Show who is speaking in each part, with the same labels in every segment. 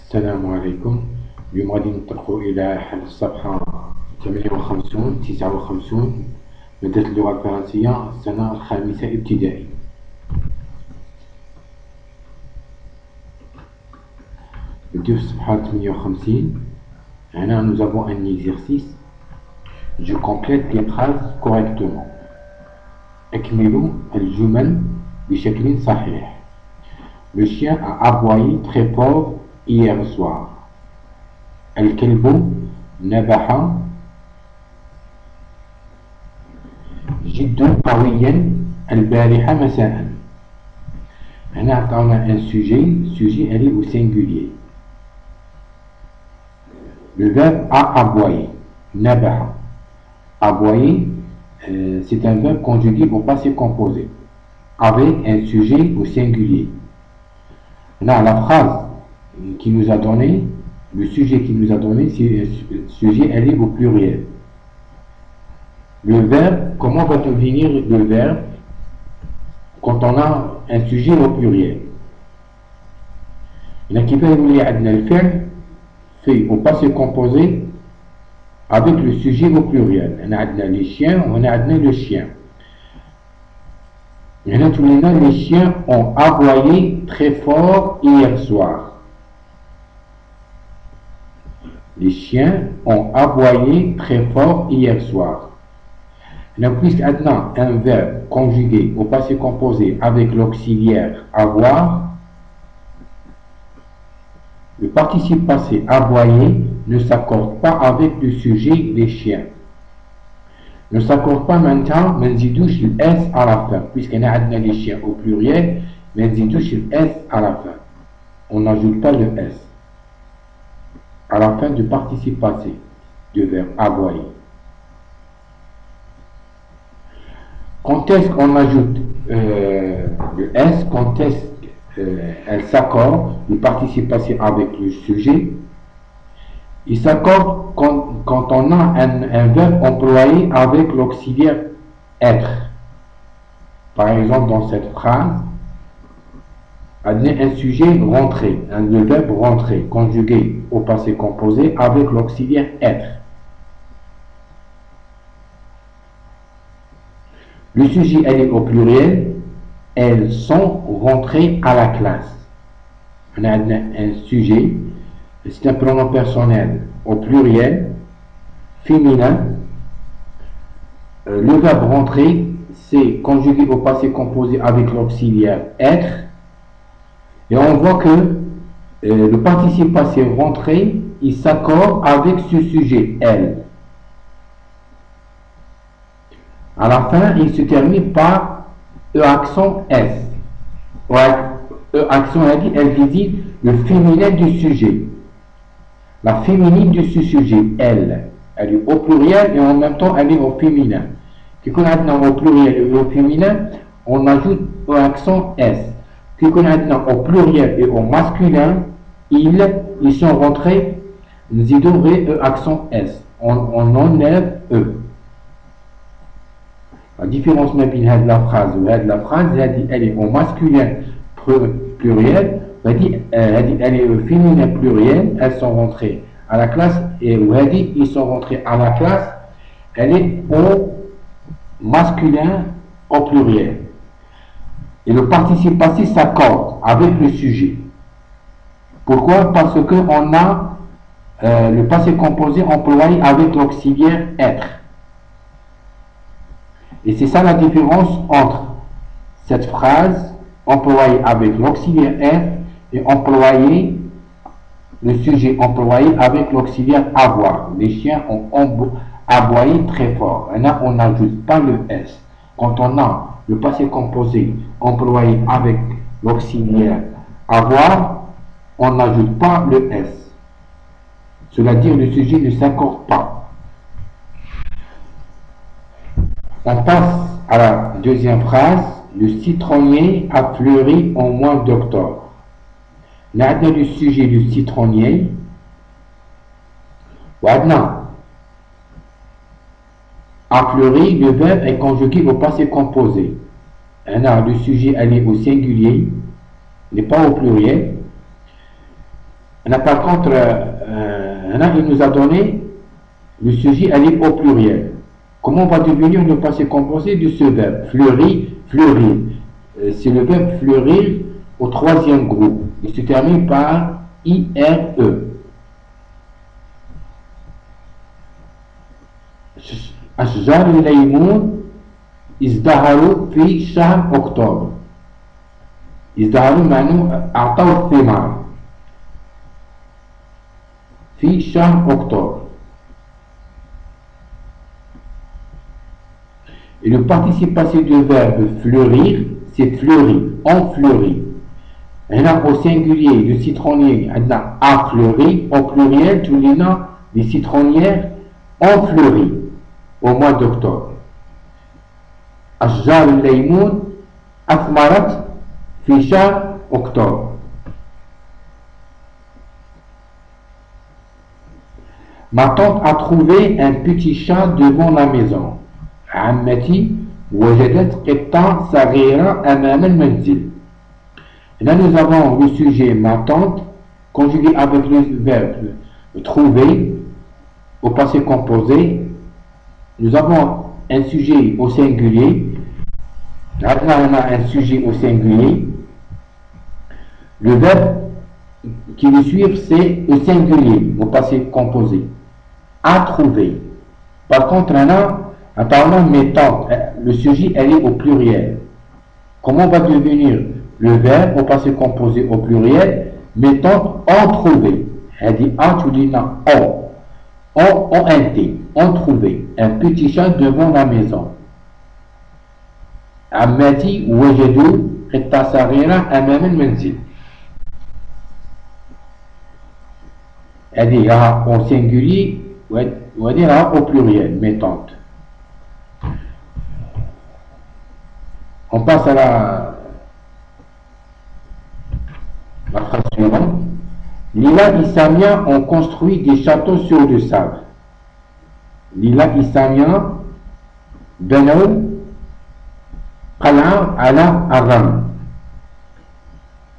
Speaker 1: السلام عليكم. اليوم غادي نطرقوا إلى حل الصفحة 58 59 مادة اللغة الفرنسية السنة الخامسة ابتدائي. نبداو في الصفحة 58. هنا nous avons un exercice. Je complète les phrases correctement. أكملوا الجمل بشكل صحيح. Le chien a aboyé très fort hier soir. الكلب نبح جدا قويا البارحة مساء. هنا عطاونا un sujet elle est au singulier. Le verbe a aboyé. نبح. Aboyer, c'est un verbe conjugué au passé composé avec un sujet au singulier. Là, la phrase qui nous a donné, le sujet qui nous a donné, c'est sujet, elle est au pluriel. Le verbe, comment va devenir le verbe quand on a un sujet au pluriel? Il y a qui peut nous dire le fait fait au passé composé avec le sujet au pluriel. On a les chiens, on a le chien. Et là, tous les chiens ont aboyé très fort hier soir. Les chiens ont aboyé très fort hier soir. Et puisque maintenant un verbe conjugué au passé composé avec l'auxiliaire avoir, le participe passé aboyer ne s'accorde pas avec le sujet des chiens. Ne s'accorde pas maintenant, mais nzidouche le S à la fin, puisqu'on a les chiens au pluriel, mais nzidouche le S à la fin. On n'ajoute pas le S à la fin du participe passé du verbe aboyer. Quand est-ce qu'on ajoute le S, quand est-ce qu'elle s'accorde, le participe passé avec le sujet? Il s'accorde quand on a un verbe employé avec l'auxiliaire être. Par exemple, dans cette phrase, un sujet rentré, le verbe rentrer, conjugué au passé composé avec l'auxiliaire être. Le sujet, elle est au pluriel, elles sont rentrées à la classe. On a un sujet, c'est un pronom personnel au pluriel, féminin. Le verbe rentrer, c'est conjugué au passé composé avec l'auxiliaire être. Et on voit que le participe passé rentré, il s'accorde avec ce sujet, elle. À la fin, il se termine par E accent S. E accent, elle visite le féminin du sujet. La féminine de ce sujet, elle est au pluriel et en même temps elle est au féminin. Quand on a au pluriel et au féminin, on ajoute un accent S. Quand on a au pluriel et au masculin, ils sont rentrés, nous y devons accent S. On enlève E. La différence même de la phrase, elle est au masculin pluriel. Elle est au féminin pluriel, elles sont rentrées à la classe, et ils sont rentrés à la classe, elle est au masculin au pluriel. Et le participe passé s'accorde avec le sujet. Pourquoi? Parce qu'on a le passé composé employé avec l'auxiliaire être. Et c'est ça la différence entre cette phrase employée avec l'auxiliaire être et employer le sujet employé avec l'auxiliaire avoir. Les chiens ont aboyé très fort. Et là, on n'ajoute pas le S. Quand on a le passé composé employé avec l'auxiliaire avoir, on n'ajoute pas le S. Cela dit, le sujet ne s'accorde pas. On passe à la deuxième phrase. Le citronnier a fleuri au mois d'octobre. Là, on a le sujet du citronnier. Maintenant, a fleuri, le verbe est conjugué au passé composé. On a le sujet, elle est au singulier, n'est pas au pluriel. Là, par contre, là, il nous a donné le sujet, elle est au pluriel. Comment va devenir le passé composé de ce verbe? Fleurir, fleurir. C'est le verbe fleurir au troisième groupe. Il se termine par IRE. أشجار الليمون ازدهروا في شهر أكتوبر. ازدهروا معناه أعطوا الثمار في شهر أكتوبر. Et le participe passé du verbe fleurir, c'est fleurir, on fleurit. Et là, au singulier, le citronnier, a fleuri, au pluriel, tous les citronnières ont fleuri au mois d'octobre. أشجار الليمون أثمرت في شهر أكتوبر. Ma tante a trouvé un petit chat devant la maison. عمتي وجدت قطة صغيرة أمام المنزل. Là, nous avons le sujet ma tante conjugué avec le verbe trouver au passé composé. Nous avons un sujet au singulier. Là, on a un sujet au singulier. Le verbe qui le suit, c'est au singulier, au passé composé. À trouver. Par contre, là, apparemment, mes tantes, le sujet, elle est au pluriel. Comment va devenir le verbe au passé composé au pluriel? Mes tantes ont trouvé. Elle dit a, tu dis non, ont été, ont trouvé un petit chat devant la maison. عماتي وجدوا قطة صغيرة أمام المنزل. Elle dit au singulier ou elle dit au pluriel, mes tantes. On passe à la phrase suivante. Lila et Samia ont construit des châteaux sur le sable. Lila et Samia بنوا قلعة على الرمل.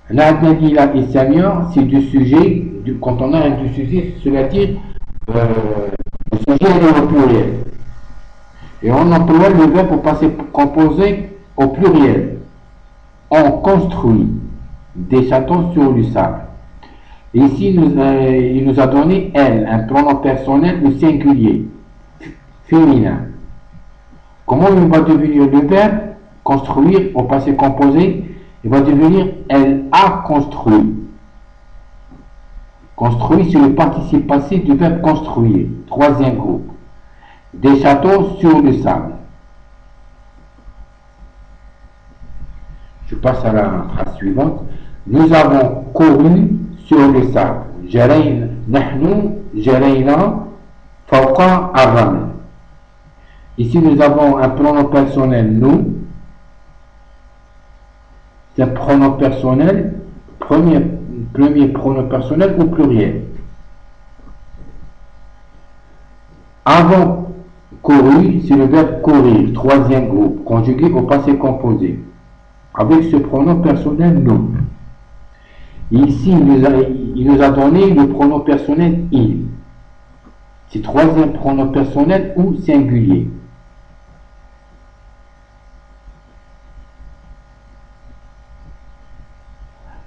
Speaker 1: Là, Lila et Samia, c'est du sujet, quand on a un du sujet, c'est-à-dire le sujet est au pluriel. Et on emploie le verbe au passé composé au pluriel. On construit des châteaux sur le sable. Et ici, il nous a donné elle, un pronom personnel ou singulier, féminin. Comment il va devenir le verbe construire au passé composé? Il va devenir elle a construit. Construit, c'est le participe passé du verbe construire. Troisième groupe. Des châteaux sur le sable. Je passe à la phrase suivante. Nous avons couru sur le sable. نحن جرينا فوق الرمل. Ici, nous avons un pronom personnel nous. C'est un pronom personnel, premier pronom personnel au pluriel. Avant couru, c'est le verbe courir, troisième groupe, conjugué au passé composé, avec ce pronom personnel nous. Et ici, il nous a donné le pronom personnel il. C'est troisième pronom personnel ou singulier.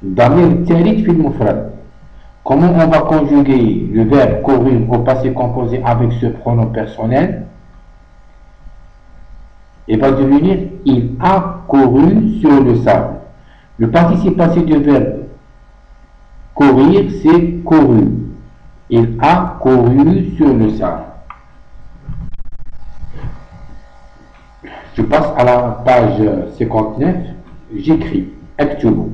Speaker 1: ضمير الثالث في المفرد. Comment on va conjuguer le verbe courir au passé composé avec ce pronom personnel? Il va devenir il a couru sur le sable. Le participe passé du verbe courir, c'est couru. Il a couru sur le sable. Je passe à la page 59. J'écris. Actuellement.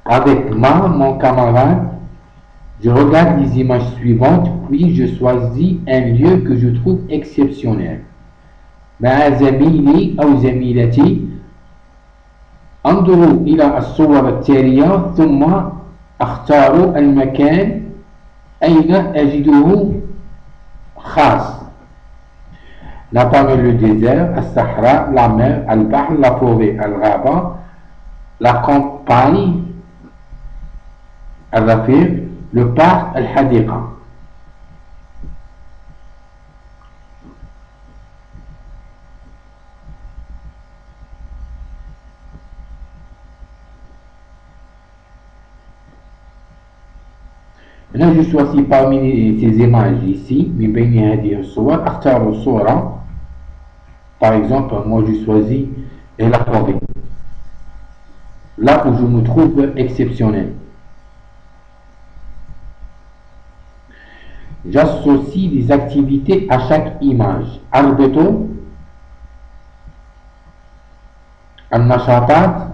Speaker 1: Avec mon camarade, je regarde les images suivantes, puis je choisis un lieu que je trouve exceptionnel. مع زميلي أو زميلتي أنظر إلى الصور التالية ثم أختار المكان أين أجده خاص. Là parmi le désert, الصحراء, la mer, البحر, la forêt, الغابة, la campagne, الرفيق, le parc al-hadiqa. Là, je choisis parmi ces images ici, par exemple, moi je choisis la forêt, là où je me trouve exceptionnel. J'associe des activités à chaque image. Arbeto, al-nashatat,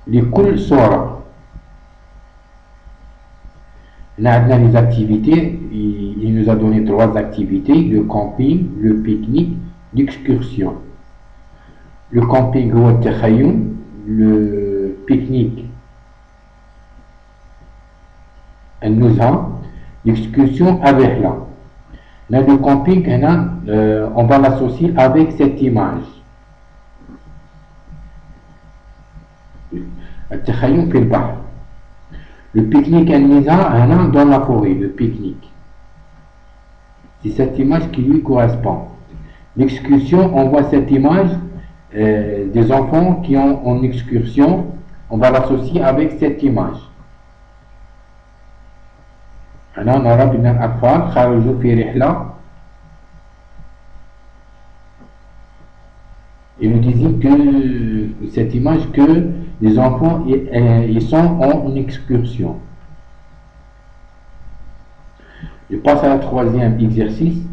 Speaker 1: لكل صورة. Les activités, il nous a donné 3 activités: le camping, le pique-nique, l'excursion. Le camping هو التخيم, le pique-nique النزهة, l'excursion الرحلة. Là, le camping, on va l'associer avec cette image. التخيم في البحر. Le pique-nique النزهة dans la forêt, le pique-nique. C'est cette image qui lui correspond. L'excursion, on voit cette image des enfants qui ont en excursion, on va l'associer avec cette image. هنا نرى بأن الأطفال خرجوا في رحلة. Et nous disons que cette image que les enfants ils sont en excursion. Je passe à la 3e exercice.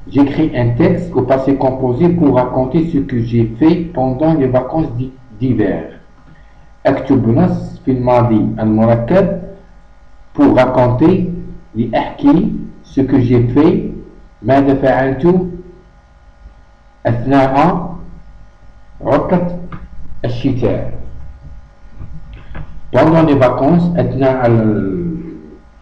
Speaker 1: J'écris un texte au passé composé pour raconter ce que j'ai fait pendant les vacances d'hiver. أكتب نص في الماضي المركب pour raconter لأحكي ce que j'ai fait. ماذا فعلت أثناء عطلة الشتاء. Pendant les vacances, أثناء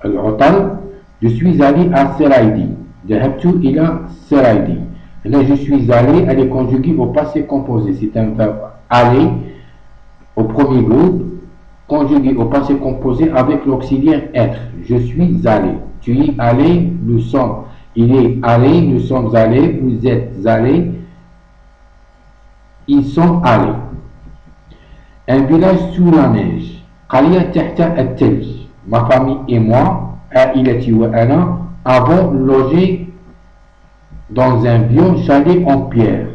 Speaker 1: العطل, je suis allé à Seraidi. ذهبت إلى سرايدي. Là, je suis allé, elle est conjuguée au passé composé. C'est un verbe aller au premier groupe, conjugué au passé composé avec l'auxiliaire être. Je suis allé. Tu es allé, nous sommes. Il est allé, nous sommes allés. Vous êtes allés, ils sont allés. Un village sous la neige. قرية تحت الثلج. Ma famille et moi, عائلتي وأنا, avons logé dans un vieux chalet en pierre.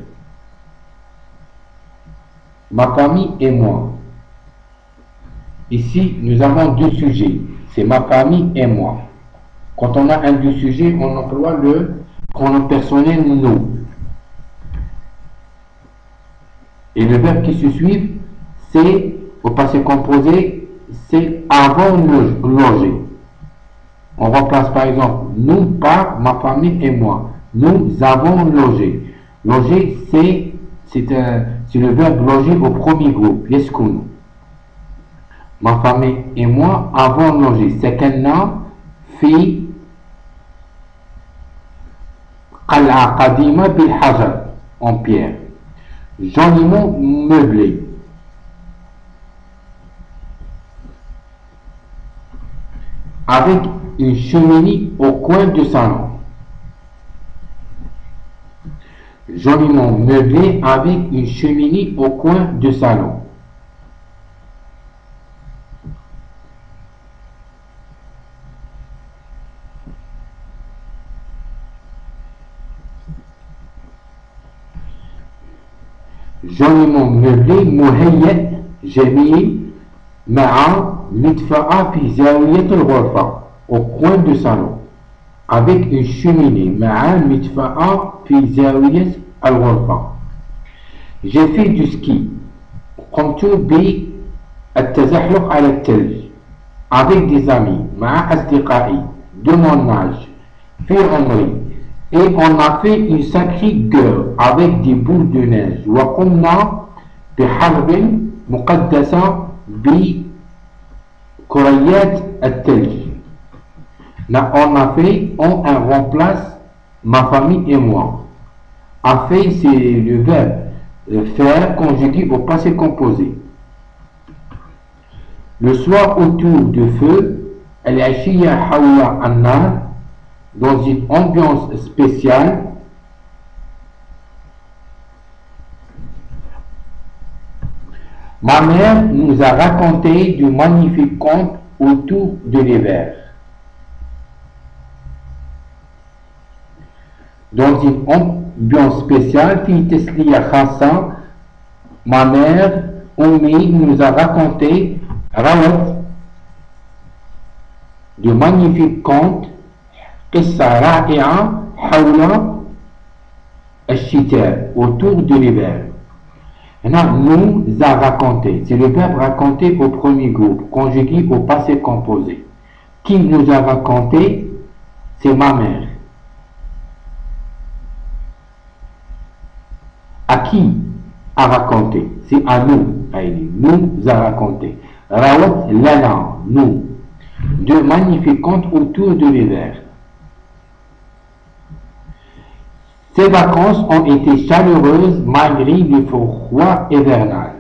Speaker 1: Ma famille et moi. Ici, nous avons 2 sujets. C'est ma famille et moi. Quand on a un 2 sujets, on emploie le pronom personnel nous. Et le verbe qui se suit, c'est au passé composé, c'est avant loger. On remplace par exemple nous par ma famille et moi. Nous avons logé. Loger, c'est le verbe loger au premier groupe. يسكن. Ma famille et moi avons logé. سكننا في قلعة قديمة بالحجر, en pierre. Joliment meublé. Avec une cheminée au coin du salon. Joliment meublé avec une cheminée au coin du salon. Joliment meublé, مهيأ جميل مع مدفأة في زاوية الغرفة, au coin du salon. Avec une cheminée مع مدفأة في زاوية الغرفة. J'ai fait du ski. قمت بالتزحلق على الثلج. Avec des amis. مع أصدقائي. De mon âge. في عمري. Et on a fait une sacrée gueule avec des boules de neige. وقمنا بحرب مقدسة بكريات الثلج. Là, on a fait, on remplace ma famille et moi. A fait, c'est le verbe faire conjugué au passé composé. Le soir autour du feu, العشية حول النار, dans une ambiance spéciale. Ma mère nous a raconté de magnifiques contes autour de l'hiver. Dans une ambiance spéciale, في تسلية خاصة, ma mère Oumi nous a raconté de magnifiques contes, قصة رائعة حول الشتاء, autour de l'hiver. Maintenant, nous a raconté, c'est le verbe raconter au premier groupe, conjugué au passé composé. Qui nous a raconté? C'est ma mère. À qui a raconté? C'est à nous. Nous a raconté. Rawat lana, nous. De magnifiques contes autour de l'hiver. Ces vacances ont été chaleureuses malgré le froid hivernal.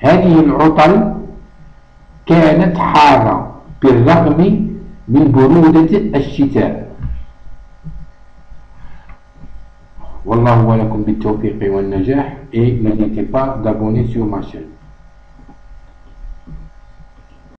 Speaker 1: هذه العطل كانت حارة بالرغم من برودة الشتاء. والله ولكم بالتوفيق والنجاح, et n'hésitez pas d'abonner sur ma chaîne.